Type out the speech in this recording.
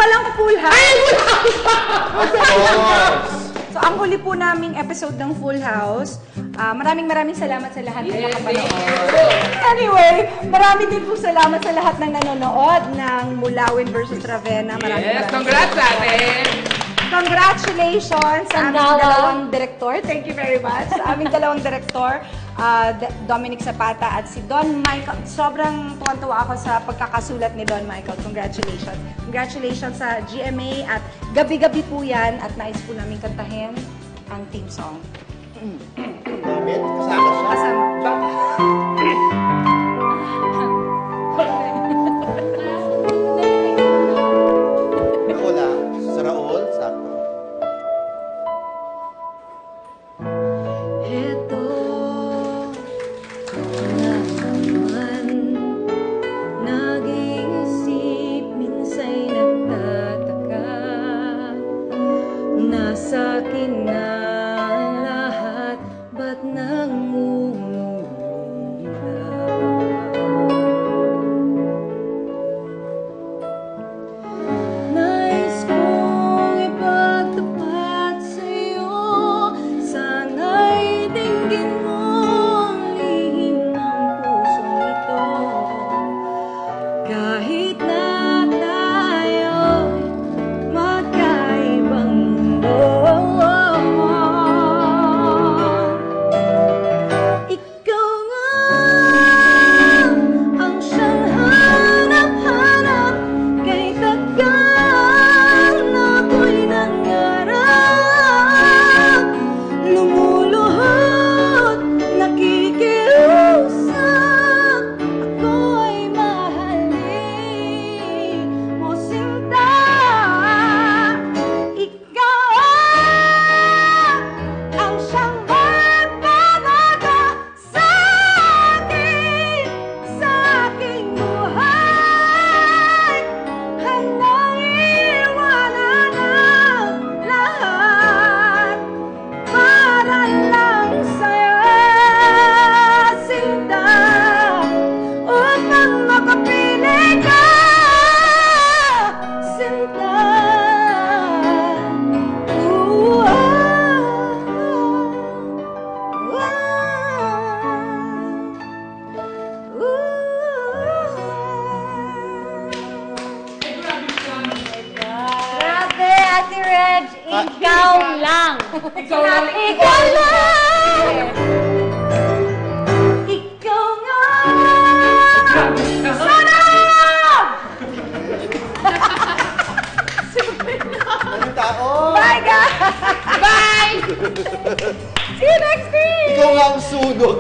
walang Full House. Ay, Full House! So, ang huli po naming episode ng Full House. Maraming salamat sa lahat ng nakapanood. Anyway, marami din po salamat sa lahat ng nanonood ng Mulawin versus Ravenna. Yes, congrats sa atin! Congratulations sa aming dalawang direktor. Thank you very much. Sa aming dalawang direktor, Dominic Zapata at si Don Michael. Sobrang tuwan-tuwa ako sa pagkakasulat ni Don Michael. Congratulations. Congratulations sa GMA at gabi-gabi po yan at nais po namin kantahin ang theme song. Damit? Kasama siya? Kasama. Ako lang. Sa Raul, sakto. Ito na naman, nag-iisip, minsa'y nagtataka. Nasa akin na lahat, ba't nangungulila? Nais kong ipagtapat sa'yo, sana'y dinggin mo ang lihim ng pusong ito. Kahit na tayo'y magkaibang mundo, ikaw nga ang siyang hanap-hanap, kay tagal na ako'y nangarap. Lumuluhod, nakikiusap, ako'y mahalin mo sinta. Ikaw ang siyang magbabago sa aking buhay. Handang iwanan ang lahat para lang sa'yo, sinta, upang makapili ka, sinta. Grabe, Ate Reg, ikaw lang. Ikaw lang. Ikaw lang! Ikaw nga! Sana! Anong tao? Bye, guys! Bye! See you next week! Ikaw nga ang sunog.